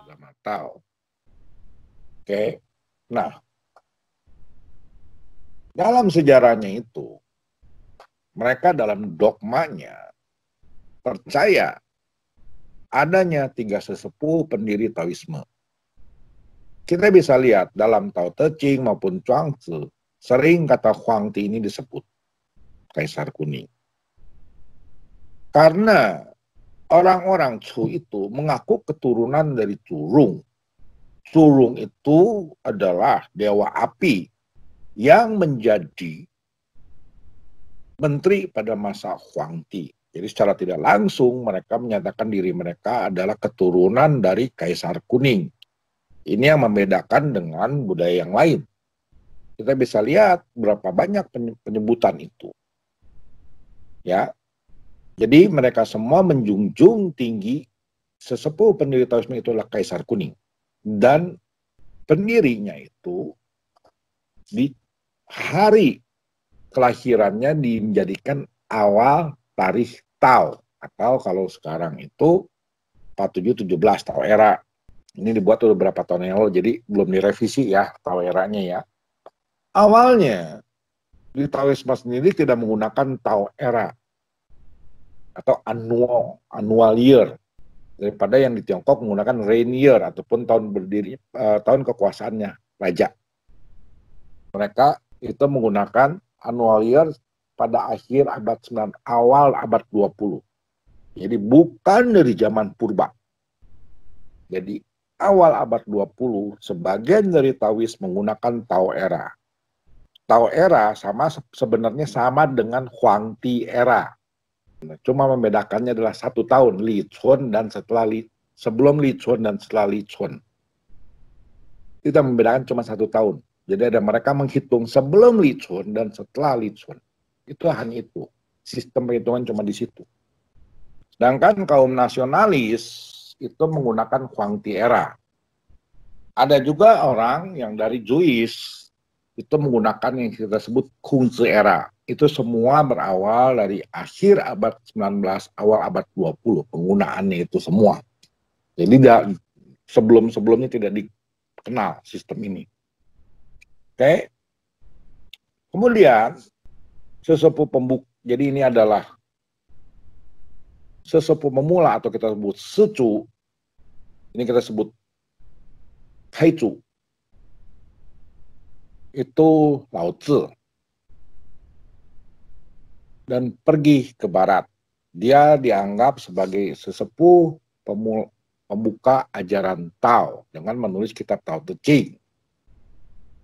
Agama Tao. Oke. Nah, dalam sejarahnya itu, mereka dalam dogmanya percaya adanya tiga sesepuh pendiri Taoisme. Kita bisa lihat dalam Tao Te Ching maupun Chuang-Tzu, sering kata Huangti ini disebut, Kaisar Kuning. Karena orang-orang Chu itu mengaku keturunan dari Curung. Curung itu adalah dewa api yang menjadi menteri pada masa Huangti. Jadi secara tidak langsung mereka menyatakan diri mereka adalah keturunan dari Kaisar Kuning. Ini yang membedakan dengan budaya yang lain. Kita bisa lihat berapa banyak penyebutan itu. Ya. Jadi mereka semua menjunjung tinggi sesepuh pendiri Taoisme itu adalah Kaisar Kuning. Dan pendirinya itu di hari kelahirannya dijadikan awal tarikh Tao, atau kalau sekarang itu 4717 Tao era. Ini dibuat beberapa tahun yang lalu, jadi belum direvisi ya Tao eranya ya. Awalnya di Taoisme sendiri tidak menggunakan Tao era atau annual year, daripada yang di Tiongkok menggunakan reign year ataupun tahun berdiri tahun kekuasaannya raja. Mereka itu menggunakan annual year pada akhir abad 9, awal abad 20. Jadi bukan dari zaman purba. Jadi awal abad 20 sebagian dari Taois menggunakan Tao era. Tao era sebenarnya sama dengan Huangti era. Cuma membedakannya adalah 1 tahun Li Chun dan sebelum Li Chun dan setelah Li Chun. Kita membedakan cuma 1 tahun. Jadi ada mereka menghitung sebelum Li Chun dan setelah Li Chun. Itu hanya itu. Sistem perhitungan cuma di situ. Sedangkan kaum nasionalis itu menggunakan Huangti era. Ada juga orang yang dari Jewish itu menggunakan yang kita sebut Kongzi era. Itu semua berawal dari akhir abad 19, awal abad 20. Penggunaannya itu semua. Jadi sebelum-sebelumnya tidak dikenal sistem ini. Oke. Kemudian sesepuh pembuka. Jadi ini adalah sesepuh pemula atau kita sebut Sicu. Ini kita sebut Haizu. Itu Lao Tzu. Dan pergi ke barat. Dia dianggap sebagai sesepuh pembuka ajaran Tao dengan menulis kitab Tao Te Ching.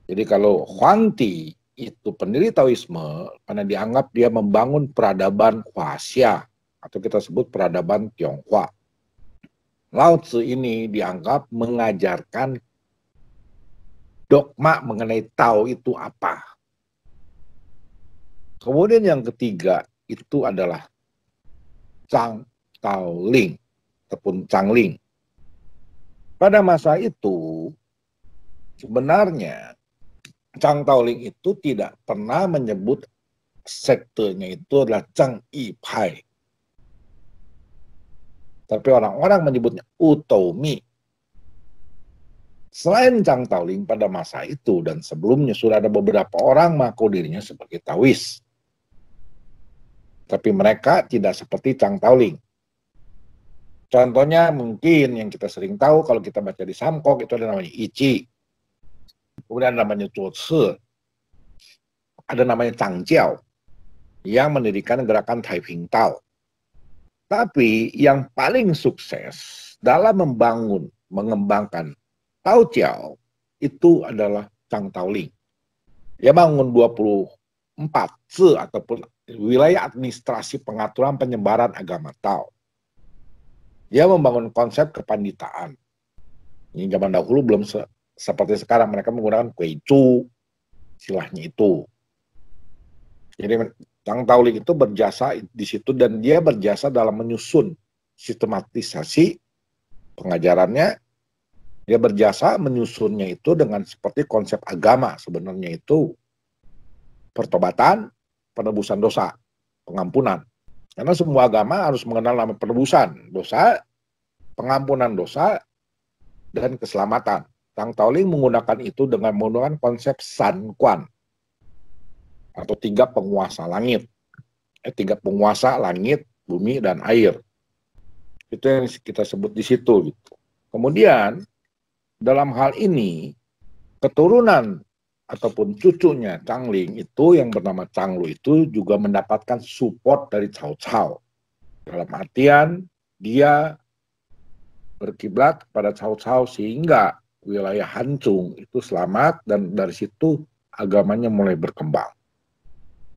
Jadi kalau Huangti itu pendiri Taoisme karena dianggap dia membangun peradaban Huaxia atau kita sebut peradaban Tionghoa. Lao Tzu ini dianggap mengajarkan dogma mengenai Tao itu apa. Kemudian yang ketiga itu adalah Zhang Taoling ataupun Changling. Pada masa itu sebenarnya Zhang Taoling itu tidak pernah menyebut sektenya itu adalah Zhang Yi Pai. Tapi orang-orang menyebutnya Utomi. Selain Zhang Taoling pada masa itu dan sebelumnya sudah ada beberapa orang mengaku dirinya sebagai Taois. Tapi mereka tidak seperti Zhang Taoling. Contohnya mungkin yang kita sering tahu kalau kita baca di Samkok itu ada namanya Ichi. Kemudian namanya Zhuo Ce. Ada namanya Zhang Jiao yang mendirikan gerakan Taiping Tao. Tapi yang paling sukses dalam mengembangkan Tao Jiao itu adalah Zhang Taoling. Dia bangun 24 Zi ataupun wilayah administrasi pengaturan penyebaran agama Tao. Dia membangun konsep kepanditaan. Ini zaman dahulu belum seperti sekarang, mereka menggunakan Kuichu, istilahnya itu. Jadi Zhang Taoling itu berjasa di situ dan dia berjasa dalam menyusun sistematisasi pengajarannya. Dia berjasa menyusunnya itu dengan seperti konsep agama sebenarnya itu pertobatan, penebusan dosa, pengampunan. Karena semua agama harus mengenal nama penebusan dosa, pengampunan dosa, dan keselamatan. Tang Taoling menggunakan itu dengan menggunakan konsep San Quan atau tiga penguasa langit. Tiga penguasa langit, bumi, dan air. Itu yang kita sebut di situ. Gitu. Kemudian dalam hal ini keturunan ataupun cucunya Changling itu yang bernama Changlu itu juga mendapatkan support dari Cao Cao. Dalam artian dia berkiblat kepada Cao Cao sehingga wilayah Hancung itu selamat dan dari situ agamanya mulai berkembang.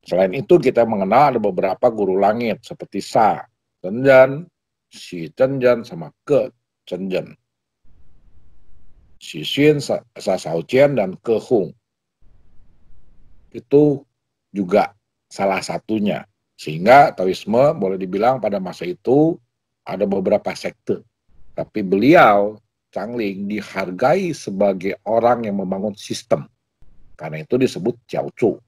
Selain itu kita mengenal ada beberapa guru langit seperti Sa Zhenjian, Xi Zhenjian, sama Ke Zhenjian. Xi Xun, Sa Shaojian, dan Ke Hong. Itu juga salah satunya. Sehingga Taoisme boleh dibilang pada masa itu ada beberapa sekte. Tapi beliau, Changling, dihargai sebagai orang yang membangun sistem. Karena itu disebut Jiaozu.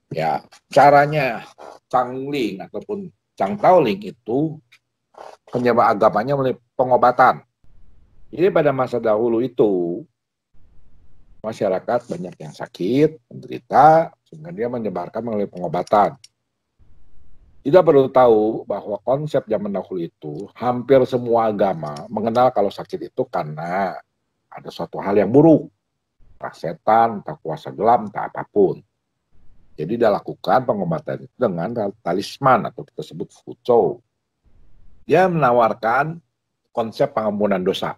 Ya, caranya Changling ataupun Chang Taoling itu penyebab agamanya melalui pengobatan. Jadi pada masa dahulu itu masyarakat banyak yang sakit, menderita, sehingga dia menyebarkan melalui pengobatan. Kita perlu tahu bahwa konsep zaman dahulu itu hampir semua agama mengenal kalau sakit itu karena ada suatu hal yang buruk, entah setan, entah kuasa gelap, entah apapun. Jadi dia lakukan pengobatan itu dengan talisman atau kita sebut fuco. Dia menawarkan konsep pengampunan dosa.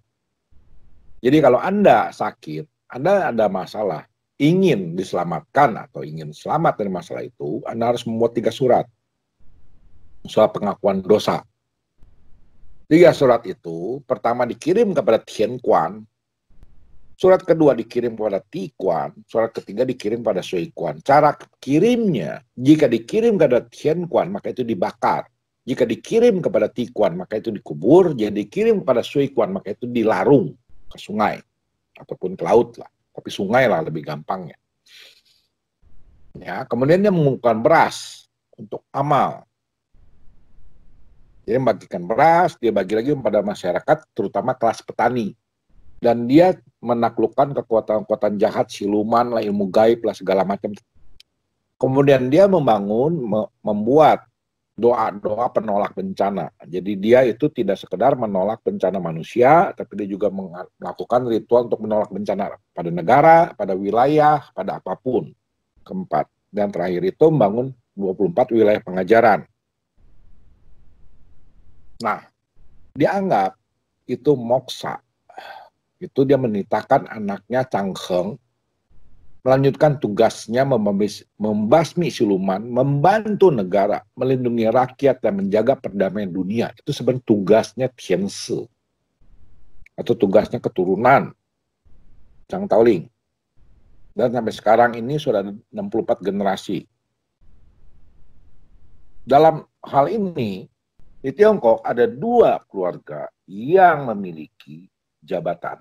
Jadi kalau Anda sakit, Anda ada masalah, ingin diselamatkan atau ingin selamat dari masalah itu, Anda harus membuat 3 surat. Soal pengakuan dosa. 3 surat itu, pertama dikirim kepada Tian Quan, surat kedua dikirim kepada Ti Quan, surat ketiga dikirim pada Sui Quan. Cara kirimnya, jika dikirim kepada Tian Quan, maka itu dibakar. Jika dikirim kepada Ti Quan, maka itu dikubur. Jika dikirim kepada Sui Quan, maka itu dilarung ke sungai ataupun ke laut lah. Tapi sungai lah lebih gampangnya. Ya, kemudian dia mengumpulkan beras untuk amal. Dia membagikan beras, dia bagi lagi kepada masyarakat, terutama kelas petani. Dan dia menaklukkan kekuatan-kekuatan jahat, siluman lah, ilmu gaib lah, segala macam. Kemudian dia membuat doa-doa penolak bencana. Jadi dia itu tidak sekedar menolak bencana manusia, tapi dia juga melakukan ritual untuk menolak bencana pada negara, pada wilayah, pada apapun. Keempat. Dan terakhir itu membangun 24 wilayah pengajaran. Nah, dianggap itu moksa. Itu dia menitahkan anaknya Chang Heng melanjutkan tugasnya membasmi siluman, membantu negara, melindungi rakyat, dan menjaga perdamaian dunia. Itu sebenarnya tugasnya Tian Shi. Atau tugasnya keturunan Chang Taoling. Dan sampai sekarang ini sudah 64 generasi. Dalam hal ini, di Tiongkok ada 2 keluarga yang memiliki jabatan.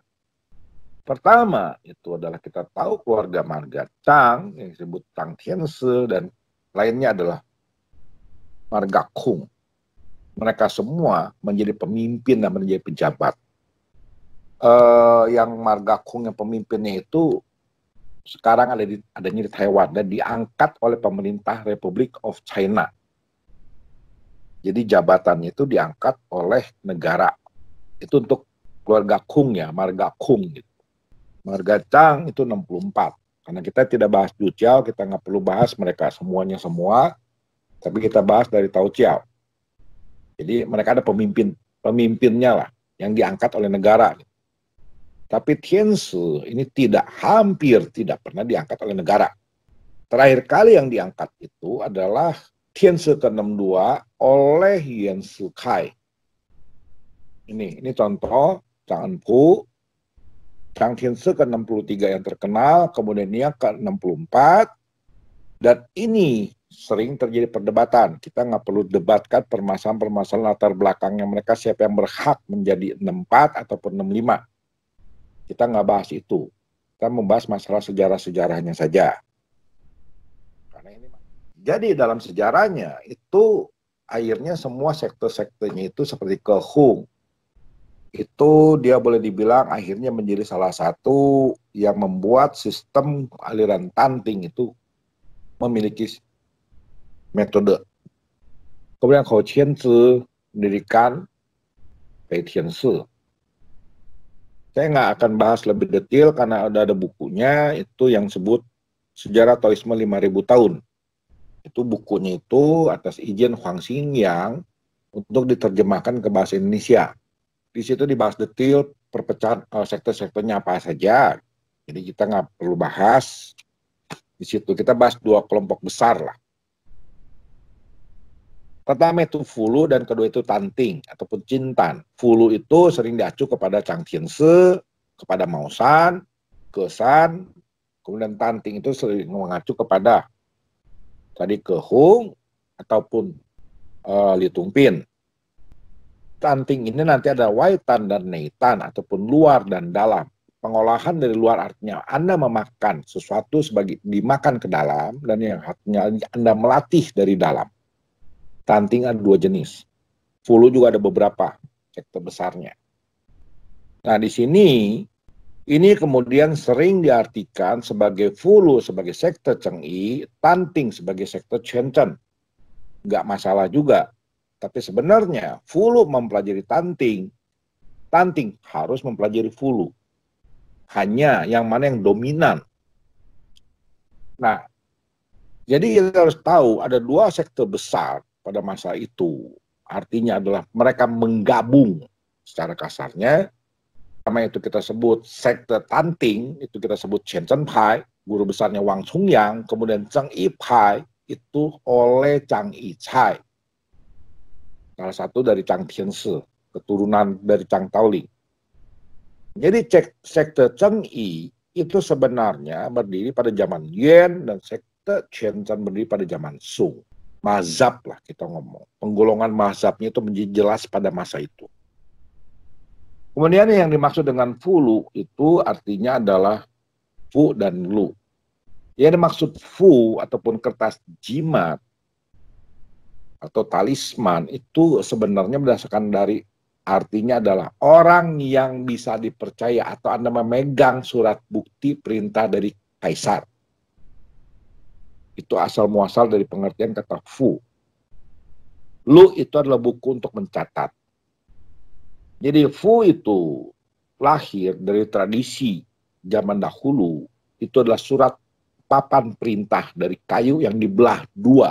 Pertama, itu adalah kita tahu keluarga marga Chang, yang disebut Tang Tianse, dan lainnya adalah marga Kung. Mereka semua menjadi pemimpin dan menjadi pejabat. Yang marga Kung yang pemimpinnya itu sekarang adanya di Taiwan dan diangkat oleh pemerintah Republik of China. Jadi jabatannya itu diangkat oleh negara. Itu untuk keluarga Kung ya, marga Kung gitu. Marga Chang itu 64. Karena kita tidak bahas Du Jiao, kita nggak perlu bahas mereka semuanya semua, tapi kita bahas dari Tao Jiao. Jadi mereka ada pemimpinnya lah, yang diangkat oleh negara. Tapi Tian Shi ini hampir tidak pernah diangkat oleh negara. Terakhir kali yang diangkat itu adalah Tian Shi ke-62 oleh Yuan Shikai. Ini contoh Chang Enpu, Chang Tianse ke-63 yang terkenal, kemudian dia ke-64, dan ini sering terjadi perdebatan. Kita nggak perlu debatkan permasalahan latar belakangnya mereka, siapa yang berhak menjadi 64 ataupun 65. Kita nggak bahas itu. Kita membahas masalah sejarah-sejarahnya saja. Jadi dalam sejarahnya itu akhirnya semua sekte-sektenya itu seperti Kehung, itu dia boleh dibilang akhirnya menjadi salah satu yang membuat sistem aliran Tanting itu memiliki metode. Kemudian Hou Qianzi mendirikan Pei Tianzi. Saya nggak akan bahas lebih detail karena ada bukunya, itu yang sebut Sejarah Taoisme 5.000 tahun. Itu bukunya itu atas izin Huang Xingyang untuk diterjemahkan ke bahasa Indonesia. Di situ dibahas detail perpecahan sektor-sektornya apa saja. Jadi kita nggak perlu bahas. Di situ kita bahas dua kelompok besar lah. Pertama itu Fulu dan kedua itu Tanting ataupun Cintan. Fulu itu sering diacu kepada Chang Tianzi, kepada Mao Shan, Kesan, kemudian Tanting itu sering mengacu kepada tadi Kehung ataupun Li Tungpin. Tanting ini nanti ada Waitan dan Neitan ataupun luar dan dalam. Pengolahan dari luar artinya Anda memakan sesuatu sebagai dimakan ke dalam, dan yang artinya Anda melatih dari dalam. Tanting ada dua jenis. Fulu juga ada beberapa sektor besarnya. Nah di sini ini kemudian sering diartikan sebagai Fulu sebagai sektor Chengyi, Tanting sebagai sektor Shenzhen. Nggak masalah juga. Tapi sebenarnya Fulu mempelajari Tanting, Tanting harus mempelajari Fulu. Hanya yang mana yang dominan. Nah, jadi kita harus tahu ada dua sektor besar pada masa itu. Artinya adalah mereka menggabung secara kasarnya. Pertama itu kita sebut sektor Tanting, itu kita sebut Shenzhen Pai, guru besarnya Wang Chungyang, kemudian Chengyi Pai itu oleh Chang Yicai. Salah satu dari Chang Tianzi, keturunan dari Chang Taoling. Jadi sekte Chengyi itu sebenarnya berdiri pada zaman Yuan dan sekte Shenzhen berdiri pada zaman Song. Mazhab lah kita ngomong. Penggolongan mazhabnya itu menjadi jelas pada masa itu. Kemudian yang dimaksud dengan Fulu itu artinya adalah Fu dan Lu. Yang dimaksud Fu ataupun kertas jimat atau talisman itu sebenarnya berdasarkan dari artinya adalah orang yang bisa dipercaya atau Anda memegang surat bukti perintah dari kaisar. Itu asal muasal dari pengertian kata Fu. Lu itu adalah buku untuk mencatat. Jadi Fu itu lahir dari tradisi zaman dahulu. Itu adalah surat papan perintah dari kayu yang dibelah dua.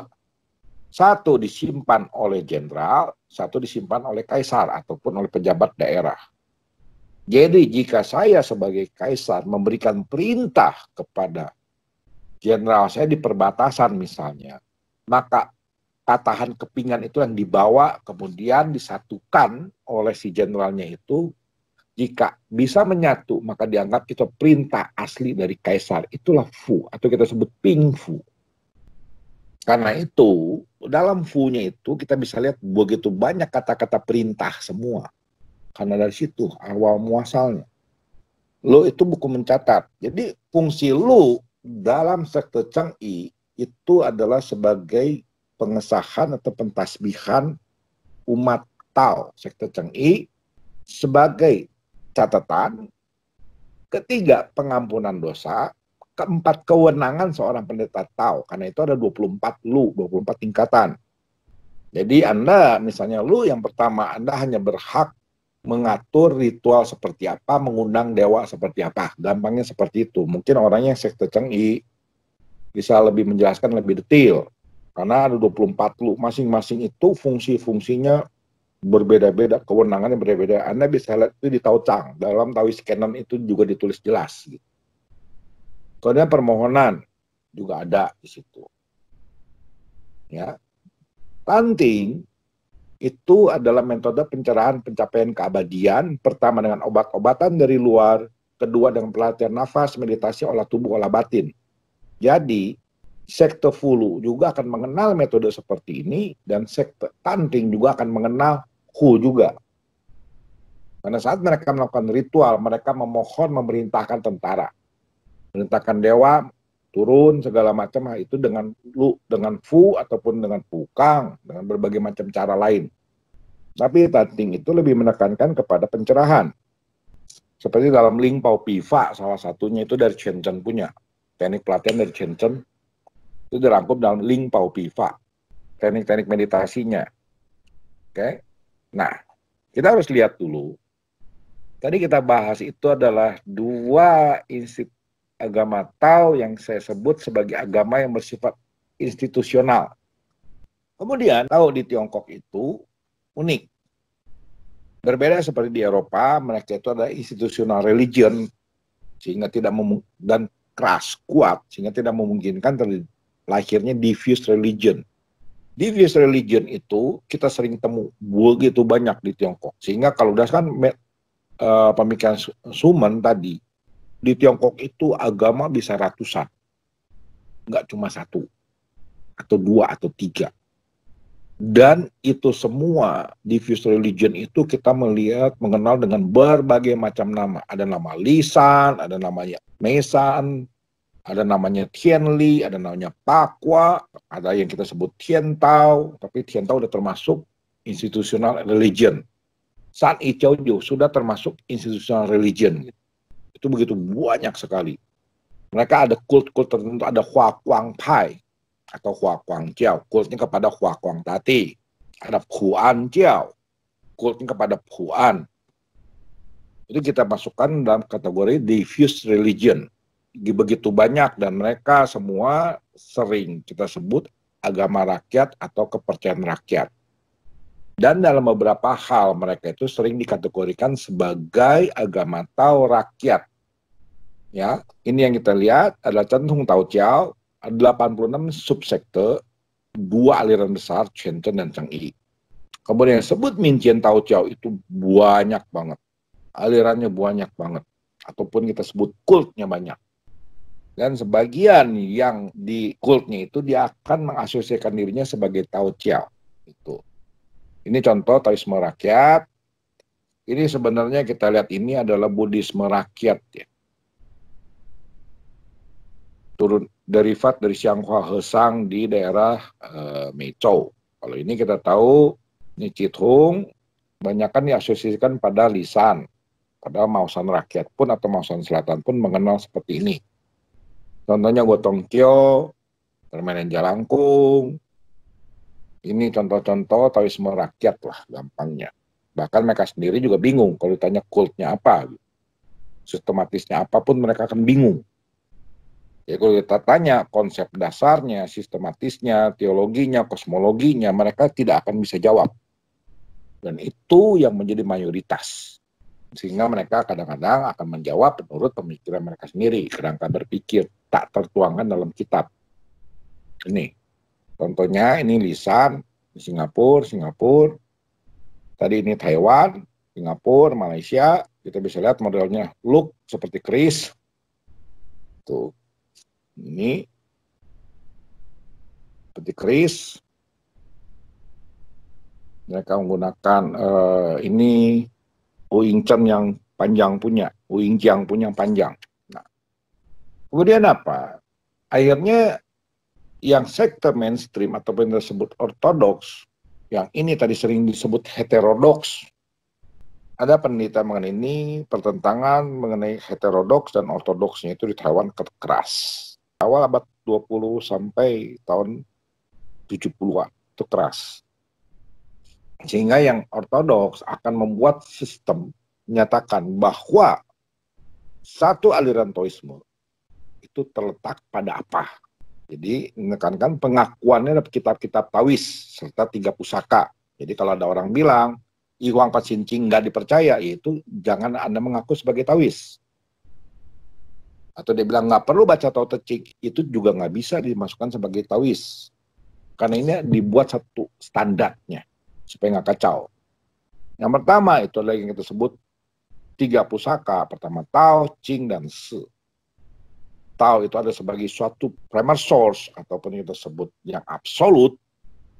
Satu disimpan oleh jenderal, satu disimpan oleh kaisar ataupun oleh pejabat daerah. Jadi jika saya sebagai kaisar memberikan perintah kepada jenderal saya di perbatasan misalnya, maka patahan kepingan itu yang dibawa kemudian disatukan oleh si jenderalnya itu, jika bisa menyatu maka dianggap itu perintah asli dari kaisar. Itulah Fu atau kita sebut Ping Fu. Karena itu dalam Fu-nya itu kita bisa lihat begitu banyak kata-kata perintah semua. Karena dari situ awal muasalnya. Lu itu buku mencatat. Jadi fungsi lu dalam sekte Chengyi itu adalah sebagai pengesahan atau pentasbihan umat Tao sekte Chengyi, sebagai catatan. Ketiga, pengampunan dosa. Keempat, kewenangan seorang pendeta Tao. Karena itu ada 24 lu, 24 tingkatan. Jadi Anda, misalnya lu yang pertama, Anda hanya berhak mengatur ritual seperti apa, mengundang dewa seperti apa. Gampangnya seperti itu. Mungkin orangnya sekte Chengyi bisa lebih menjelaskan lebih detail. Karena ada 24 lu. Masing-masing itu fungsi-fungsinya berbeda-beda, kewenangannya berbeda. Anda bisa lihat itu di Tao Chang. Dalam Taoist Canon itu juga ditulis jelas. Gitu. Kemudian permohonan juga ada di situ. Ya. Tanting itu adalah metode pencerahan pencapaian keabadian. Pertama dengan obat-obatan dari luar, kedua dengan pelatihan nafas, meditasi, olah tubuh, olah batin. Jadi sekte Fulu juga akan mengenal metode seperti ini, dan sekte Tanting juga akan mengenal Hu juga. Karena saat mereka melakukan ritual, mereka memohon memerintahkan tentara. Perintahkan dewa, turun segala macam, itu dengan Fu ataupun dengan Pukang, dengan berbagai macam cara lain. Tapi Tating itu lebih menekankan kepada pencerahan. Seperti dalam Ling Pao Pifa, salah satunya itu dari Chen Chen punya. Teknik pelatihan dari Chen Chen itu dirangkum dalam Ling Pao Pifa. Teknik-teknik meditasinya. Oke. Nah, kita harus lihat dulu. Tadi kita bahas itu adalah dua institusi agama Tao yang saya sebut sebagai agama yang bersifat institusional. Kemudian Tao di Tiongkok itu unik. Berbeda seperti di Eropa, mereka itu adalah institutional religion sehingga tidak dan keras, kuat, sehingga tidak memungkinkan lahirnya diffuse religion. Diffuse religion itu kita sering temu begitu banyak di Tiongkok. Sehingga kalau udah kan pemikiran Sumen tadi, di Tiongkok itu agama bisa ratusan. Nggak cuma satu, atau dua, atau tiga. Dan itu semua diffuse religion itu kita mengenal dengan berbagai macam nama. Ada nama Lisan, ada namanya Mesan, ada namanya Tianli, ada namanya Pakwa, ada yang kita sebut Tiantao, tapi Tiantao udah termasuk institutional religion. San Ichouju sudah termasuk institutional religion. Itu begitu banyak sekali. Mereka ada kult-kult tertentu, ada Hua Kuang Pai atau Hua Kuang Jiao, kultnya kepada Hua Kuang Tati. Ada Puan Jiao, kultnya kepada Puan. Itu kita masukkan dalam kategori diffuse religion. Begitu banyak dan mereka semua sering kita sebut agama rakyat atau kepercayaan rakyat. Dan dalam beberapa hal mereka itu sering dikategorikan sebagai agama Tao rakyat. Ya, ini yang kita lihat adalah Centung Tao Chiao, ada 86 subsekte, 2 aliran besar, Chen Chen dan Cheng Yi. Kemudian yang disebut Mincien Tao Chiao itu banyak banget. Alirannya banyak banget. Ataupun kita sebut kultnya banyak. Dan sebagian yang di kultnya itu dia akan mengasosiasikan dirinya sebagai Tao Chiao. Itu. Ini contoh Taoisme rakyat. Ini sebenarnya kita lihat ini adalah Buddhisme rakyat ya. Turun derivat dari Xianghua Hesang di daerah Meizhou. Kalau ini kita tahu ini Cithung banyakkan diasosiasikan pada lisan. Padahal Maosan rakyat pun atau Maosan selatan pun mengenal seperti ini. Contohnya Gotong Kyo, permainan jalangkung. Ini contoh-contoh Taoisme rakyat lah gampangnya. Bahkan mereka sendiri juga bingung kalau ditanya kultnya apa. Sistematisnya apapun mereka akan bingung. Ya kalau kita tanya konsep dasarnya, sistematisnya, teologinya, kosmologinya, mereka tidak akan bisa jawab. Dan itu yang menjadi mayoritas. Sehingga mereka kadang-kadang akan menjawab menurut pemikiran mereka sendiri. Kerangka berpikir tak tertuangkan dalam kitab. Ini. Contohnya ini lisan di Singapura. Tadi ini Taiwan, Singapura, Malaysia. Kita bisa lihat modelnya look seperti keris. Tuh. Ini seperti keris. Mereka menggunakan ini Wing Chun yang panjang punya, Wing Jiang punya panjang. Nah, kemudian apa? Akhirnya yang sekte mainstream atau yang disebut ortodoks, yang ini tadi sering disebut heterodoks. Ada penelitian mengenai ini, pertentangan mengenai heterodoks dan ortodoksnya itu di Taiwan keras. Awal abad 20 sampai tahun 70-an itu keras. Sehingga yang ortodoks akan membuat sistem menyatakan bahwa satu aliran Taoisme itu terletak pada apa. Jadi menekankan pengakuannya dalam kitab-kitab Taois serta 3 pusaka. Jadi kalau ada orang bilang I Huang Pat Sin Ching nggak dipercaya, yaitu jangan Anda mengaku sebagai Taois. Atau dia bilang nggak perlu baca Tao Te Ching, itu juga nggak bisa dimasukkan sebagai Taois. Karena ini dibuat satu standarnya supaya nggak kacau. Yang pertama itu adalah yang kita sebut 3 pusaka. Pertama Tao, Ching, dan Se. Tao itu ada sebagai suatu primary source ataupun kita sebut yang absolut.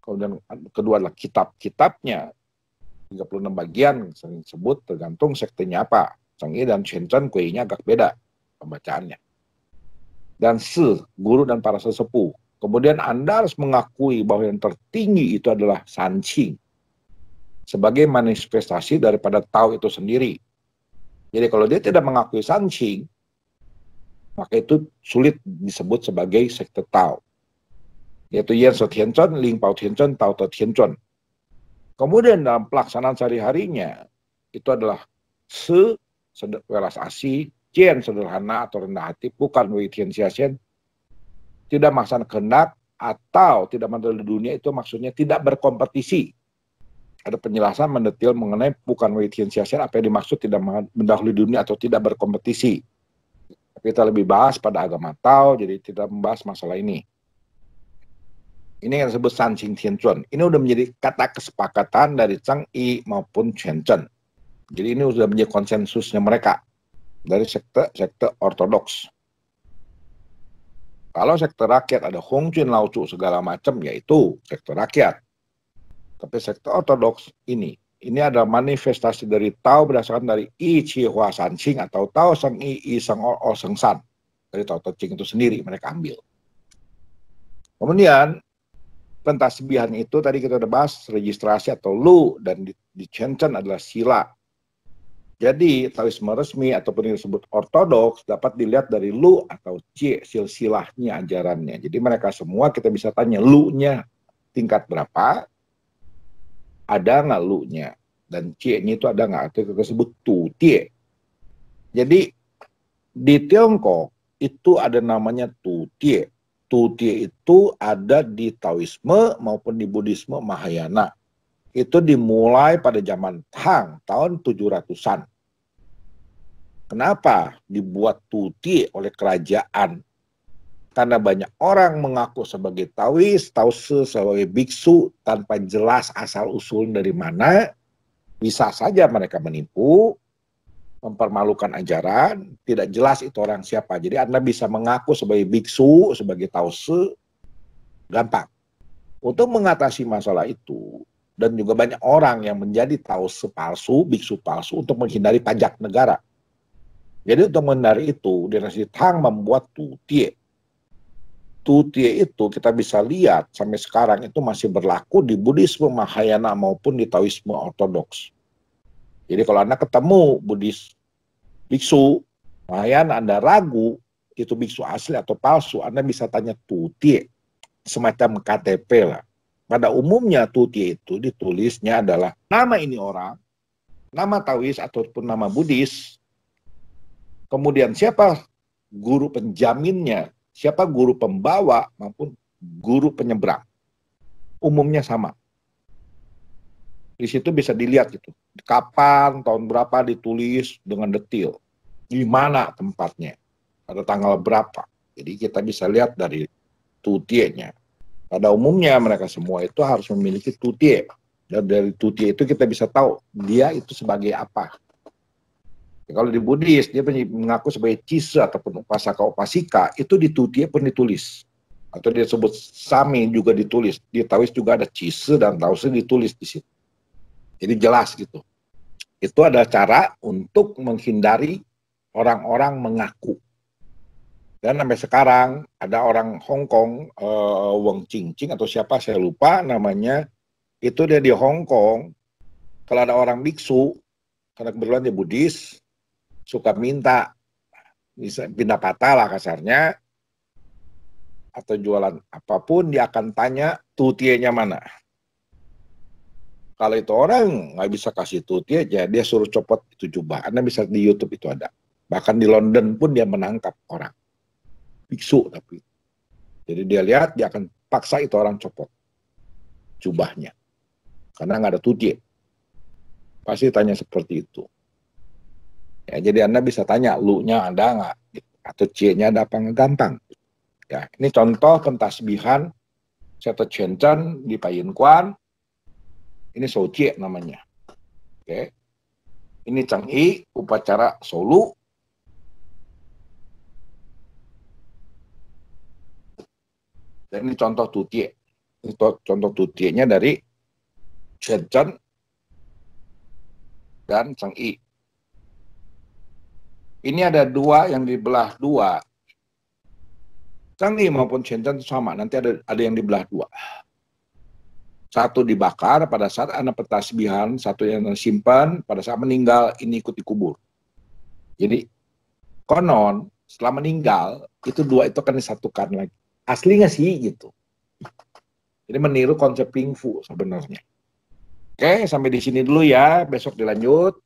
Kemudian kedua adalah kitab-kitabnya. 36 bagian sering disebut tergantung sektenya apa. Cheng Yi dan Chen Chen kuenya agak beda pembacaannya. dan se, guru dan para sesepuh. Kemudian Anda harus mengakui bahwa yang tertinggi itu adalah Sanqing sebagai manifestasi daripada Tao itu sendiri. Jadi kalau dia tidak mengakui Sanqing, maka itu sulit disebut sebagai sekte Tao. Yaitu Yan Shou Tianzhen, Ling Pao Tianzhen, Tao Te Tianzhen. Kemudian dalam pelaksanaan sehari-harinya, itu adalah se, welas asih, Jian sederhana atau rendah hati, bukan Wei Tian Xia Xian, tidak melaksanakan kehendak, atau tidak mendahului dunia, itu maksudnya tidak berkompetisi. Ada penjelasan mendetil mengenai bukan Wei Tian Xia Xian, apa yang dimaksud tidak mendahului dunia atau tidak berkompetisi. Kita lebih bahas pada agama Tao, jadi tidak membahas masalah ini. Ini yang disebut Sanqing Tianzhen. Ini udah menjadi kata kesepakatan dari Zhang Yi maupun Chen Zhen. Jadi ini sudah menjadi konsensusnya mereka dari sekte ortodoks. Kalau sekte rakyat ada Hongqun, Laozu segala macam, yaitu sekte rakyat. Tapi sekte ortodoks ini adalah manifestasi dari Tao berdasarkan dari Yi Qi Hua Sanqing atau Tao Sheng Yi Yi Sheng O Sheng San. Dari Tao Te Ching itu sendiri mereka ambil. Kemudian pentasbihan itu tadi kita udah bahas registrasi atau lu, dan di Shenzhen adalah sila. Jadi Taoisme resmi ataupun yang disebut ortodoks dapat dilihat dari lu atau cie, silsilahnya ajarannya. Jadi mereka semua kita bisa tanya lu-nya tingkat berapa, ada nggak lu-nya, dan cie-nya itu ada nggak, itu kita sebut tu tie. Jadi di Tiongkok itu ada namanya tu tie. Tu tie itu ada di Taoisme maupun di Buddhisme Mahayana. Itu dimulai pada zaman Tang, tahun 700-an. Kenapa dibuat tu tie oleh kerajaan? Karena banyak orang mengaku sebagai Taois, Taoise sebagai biksu, tanpa jelas asal-usul dari mana. Bisa saja mereka menipu, mempermalukan ajaran, tidak jelas itu orang siapa. Jadi Anda bisa mengaku sebagai biksu, sebagai Taoise, gampang. Untuk mengatasi masalah itu, dan juga banyak orang yang menjadi Taoise palsu, biksu palsu untuk menghindari pajak negara. Jadi untuk menghindari itu, dinasti Tang membuat tu tie. Tu tie itu kita bisa lihat sampai sekarang itu masih berlaku di Buddhisme Mahayana maupun di Taoisme ortodoks. Jadi kalau Anda ketemu Buddhis biksu Mahayana, Anda ragu itu biksu asli atau palsu, Anda bisa tanya tu tie, semacam KTP lah. Pada umumnya tu tie itu ditulisnya adalah nama ini orang, nama Taois ataupun nama Buddhis, kemudian siapa guru penjaminnya, siapa guru pembawa maupun guru penyeberang. Umumnya sama. Di situ bisa dilihat gitu. Kapan, tahun berapa ditulis dengan detail. Di mana tempatnya. Pada tanggal berapa. Jadi kita bisa lihat dari tutie-nya. Pada umumnya mereka semua itu harus memiliki tutie. Dan dari tutie itu kita bisa tahu dia itu sebagai apa. Kalau di Buddhis, dia mengaku sebagai cise ataupun upasaka-upasika, itu di tutie pun ditulis. Atau dia sebut sami juga ditulis. Di Taois juga ada cise dan Taoise ditulis di situ. Jadi jelas gitu. Itu adalah cara untuk menghindari orang-orang mengaku. Dan sampai sekarang ada orang Hong Kong, Wong Ching Ching atau siapa saya lupa namanya, itu dia di Hong Kong. Kalau ada orang biksu, karena kebetulan dia Buddhis, suka minta, bisa pindah patah lah kasarnya, atau jualan apapun, dia akan tanya tutie-nya mana. Kalau itu orang nggak bisa kasih tutie aja, dia suruh copot itu jubah. Anda bisa di YouTube itu ada. Bahkan di London pun dia menangkap orang. Biksu tapi. Jadi dia lihat, dia akan paksa itu orang copot jubahnya. Karena nggak ada tutie. Pasti tanya seperti itu. Ya, jadi Anda bisa tanya, lu-nya ada nggak? Atau cie-nya ada apa? Gampang. Ya, ini contoh pentasbihan sekte Shenzhen di Payinquan. Ini Shou Jie namanya. Oke. Ini Zhang Yi, upacara Solu. Dan ini contoh tutie. Ini contoh tutie-nya dari Shenzhen dan Zhang Yi. Ini ada dua yang dibelah dua. Chang'e maupun Shenzhen sama, nanti ada yang dibelah dua. Satu dibakar pada saat anak petasbihan, satu yang disimpan pada saat meninggal, ini ikut dikubur. Jadi konon setelah meninggal itu dua itu akan disatukan lagi. Asli nggak sih gitu? Jadi meniru konsep Kung Fu sebenarnya. Oke, sampai di sini dulu ya. Besok dilanjut.